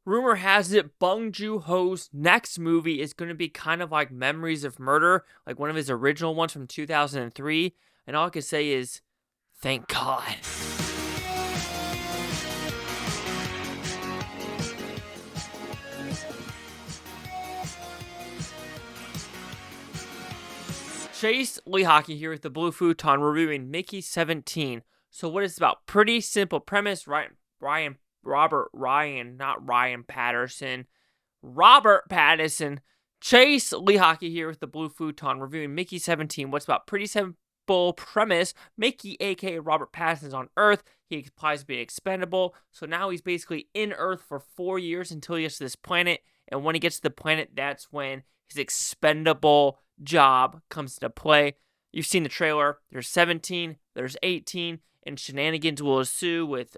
rumor has it Bong Joon-ho's next movie is going to be kind of like Memories of Murder, like one of his original ones from 2003. And all I can say is, thank God. Chase Lee Hockey here with the Blue Futon reviewing Mickey 17. So what is about? Pretty simple premise, right? Robert Pattinson. Chase Lee Hockey here with the Blue Futon reviewing Mickey 17. What's about? Pretty simple premise. Mickey, aka Robert Pattinson, is on Earth. He applies to be expendable. So now he's basically in Earth for 4 years until he gets to this planet. And when he gets to the planet, that's when his expendable job comes into play. You've seen the trailer. There's 17, there's 18, and shenanigans will ensue with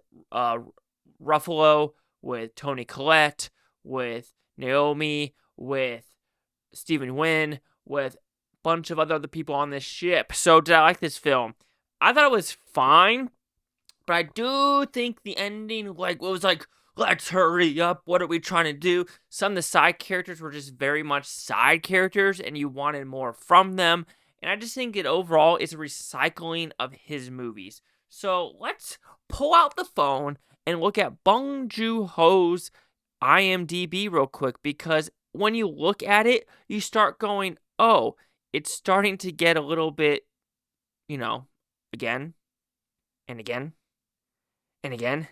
Ruffalo, with Toni Collette, with Naomi, with Yeun, with a bunch of other people on this ship. So did I like this film? I thought it was fine, but I do think the ending was like, let's hurry up. What are we trying to do? Some of the side characters were just very much side characters, and you wanted more from them. And I just think it overall is a recycling of his movies. So let's pull out the phone and look at Bong Joon-ho's IMDb real quick, because when you look at it, you start going, oh, it's starting to get a little bit, again and again and again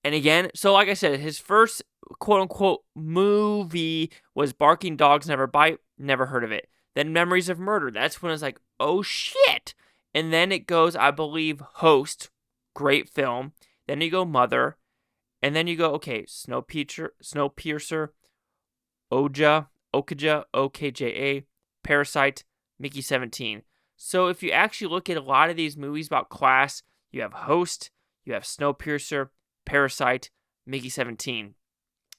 and again. So like I said, his first quote-unquote movie was Barking Dogs Never Bite. Never heard of it. Then Memories of Murder. That's when I was like, oh shit. And then it goes, I believe, Host. Great film. Then you go Mother. And then you go, okay, Snowpiercer, Okja, OKJA, Parasite, Mickey 17. So if you actually look at a lot of these movies about class, you have Host, you have Snowpiercer, Parasite, Mickey 17.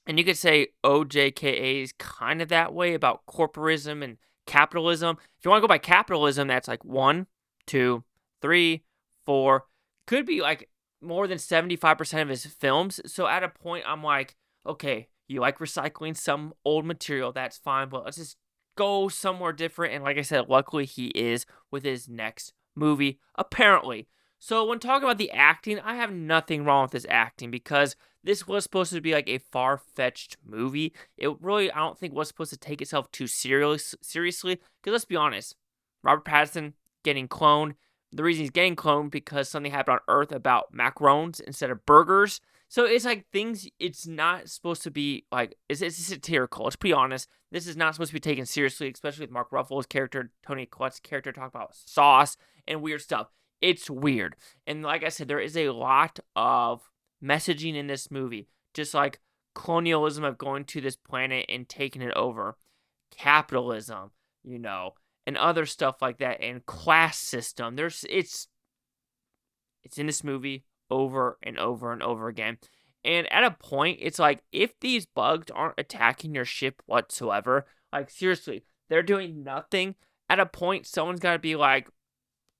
And you could say OJKA is kind of that way about corporism and capitalism. If you want to go by capitalism, that's like 1, 2, 3, 4. Could be like more than 75% of his films. So at a point, I'm like, okay, you like recycling some old material, that's fine, but let's just go somewhere different. And like I said, luckily he is with his next movie, apparently. So when talking about the acting, I have nothing wrong with his acting, because this was supposed to be like a far-fetched movie. It really, I don't think was supposed to take itself too seriously. Because let's be honest, Robert Pattinson getting cloned. The reason he's getting cloned because something happened on Earth about macarons instead of burgers. So it's like things, it's not supposed to be like, it's satirical. Let's be honest. This is not supposed to be taken seriously, especially with Mark Ruffalo's character, Toni Collette's character, talk about sauce and weird stuff. It's weird. And like I said, there is a lot of messaging in this movie. Just like colonialism of going to this planet and taking it over. Capitalism, and other stuff like that, and class system. It's in this movie over and over and over again. And at a point, it's like, if these bugs aren't attacking your ship whatsoever, like seriously, they're doing nothing. At a point, someone's got to be like,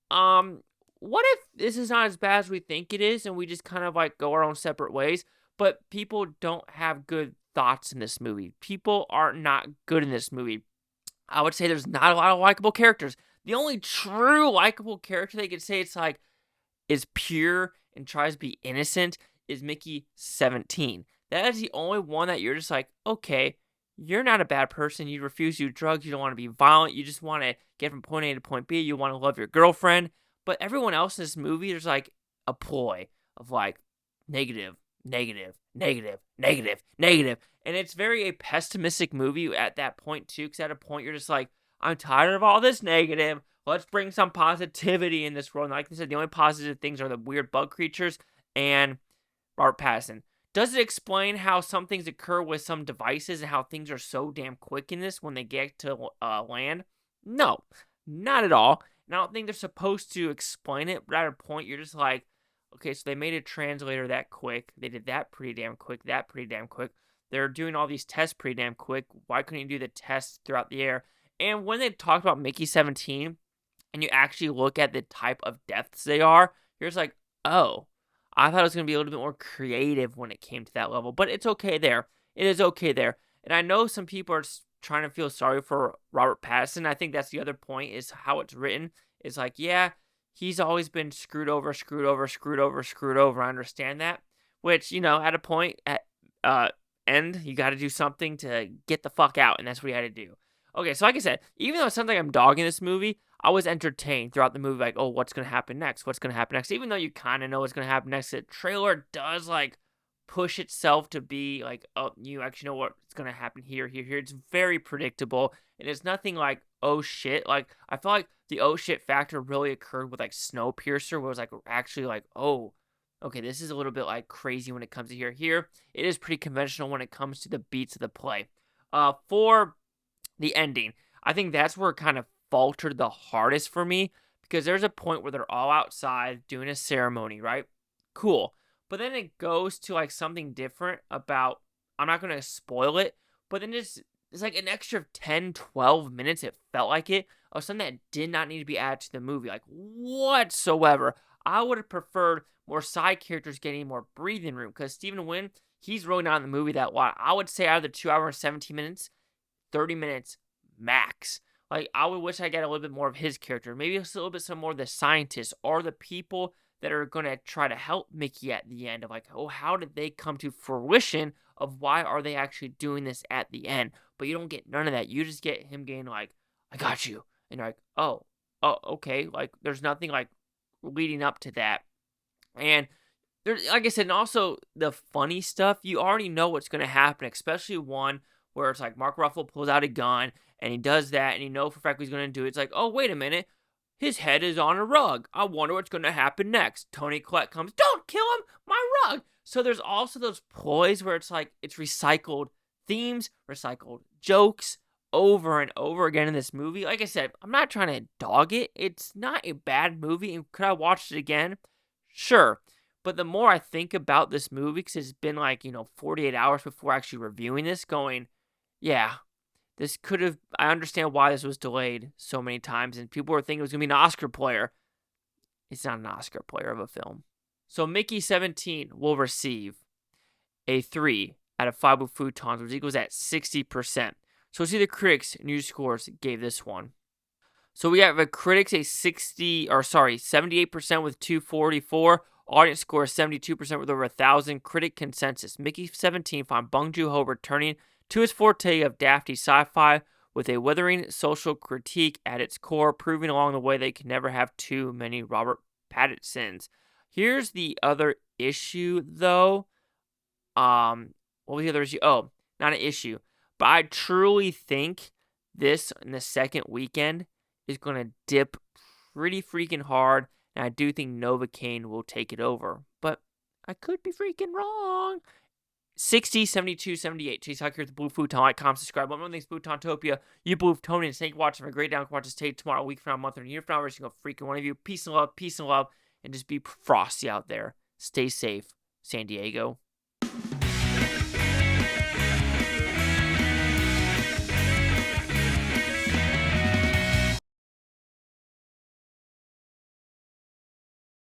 what if this is not as bad as we think it is, and we just kind of like go our own separate ways? But people don't have good thoughts in this movie. People are not good in this movie. I would say there's not a lot of likable characters. The only true likable character they could say it's like is pure and tries to be innocent is Mickey 17. That is the only one that you're just like, okay, you're not a bad person. You refuse to do drugs. You don't want to be violent. You just want to get from point A to point B. You want to love your girlfriend. But everyone else in this movie, there's like a ploy of like negative, negative, negative, negative, negative. And it's very a pessimistic movie at that point too, because at a point you're just like, I'm tired of all this negative. Let's bring some positivity in this world. And like I said, the only positive things are the weird bug creatures and Robert Pattinson. Does it explain how some things occur with some devices and how things are so damn quick in this when they get to land? No, not at all. And I don't think they're supposed to explain it, but at a point you're just like, okay, so they made a translator that quick. They did that pretty damn quick, that pretty damn quick. They're doing all these tests pretty damn quick. Why couldn't you do the tests throughout the air? And when they talked about Mickey 17, and you actually look at the type of deaths they are, you're just like, oh, I thought it was going to be a little bit more creative when it came to that level, but it's okay there. It is okay there. And I know some people are trying to feel sorry for Robert Pattinson. I think that's the other point is how it's written. It's like, yeah, he's always been screwed over, screwed over, screwed over, screwed over. I understand that. Which, at a point at end, you got to do something to get the fuck out, and that's what he had to do. Okay, so like I said, even though it's something I'm dogging this movie, I was entertained throughout the movie, like, oh, what's going to happen next? What's going to happen next? Even though you kind of know what's going to happen next, the trailer does, like, push itself to be, like, oh, you actually know what's going to happen here, here, here. It's very predictable, and it's nothing like, oh, shit. Like, I feel like the oh, shit factor really occurred with, like, Snowpiercer, where it was, like, actually, like, oh, okay, this is a little bit, like, crazy when it comes to here. Here, it is pretty conventional when it comes to the beats of the play. For the ending, I think that's where it kind of faltered the hardest for me, because there's a point where they're all outside doing a ceremony, right? Cool. But then it goes to like something different about, I'm not going to spoil it, but then it's like an extra 10, 12 minutes, it felt like it, of something that did not need to be added to the movie, like whatsoever. I would have preferred more side characters getting more breathing room, because Stephen Yeun, he's really not in the movie that lot. I would say out of the 2 hours and 17 minutes, 30 minutes max. Like, I would wish I got a little bit more of his character. Maybe just a little bit some more of the scientists or the people that are going to try to help Mickey at the end of like, oh, how did they come to fruition of why are they actually doing this at the end? But you don't get none of that. You just get him getting like, I got you. And you're like, oh, okay. Like, there's nothing like leading up to that. And there's, like I said, and also the funny stuff, you already know what's going to happen, especially one where it's like Mark Ruffalo pulls out a gun and he does that and you know for a fact he's going to do it. It's like, oh, wait a minute. His head is on a rug. I wonder what's going to happen next. Toni Collette comes, don't kill him, my rug. So there's also those ploys where it's like, it's recycled themes, recycled jokes over and over again in this movie. Like I said, I'm not trying to dog it. It's not a bad movie. And could I watch it again? Sure. But the more I think about this movie, because it's been like, 48 hours before actually reviewing this, going, yeah, this could have, I understand why this was delayed so many times, and people were thinking it was going to be an Oscar player. It's not an Oscar player of a film. So Mickey 17 will receive a 3 out of 5 Futons, which equals at 60%. So let's see the critics' news scores gave this one. So we have a critics 78% with 244. Audience score 72% with over 1,000. Critic consensus. Mickey 17 found Bong Joon-ho returning to his forte of dafty sci-fi with a withering social critique at its core, proving along the way they can never have too many Robert Pattinsons. Here's the other issue, though. What was the other issue? Oh, not an issue. But I truly think this, in the second weekend, is going to dip pretty freaking hard, and I do think Novocaine will take it over. But I could be freaking wrong. 60, 72, 78. Chase Huck here at the Blue Futon. Like, comment, subscribe. One more thing, Futontopia. You Blue Toni, and thank you for watching. Have a great day. Watch us take tomorrow, a week from now, a month, or a year from now. Every single freaking one of you. Peace and love, and just be frosty out there. Stay safe, San Diego.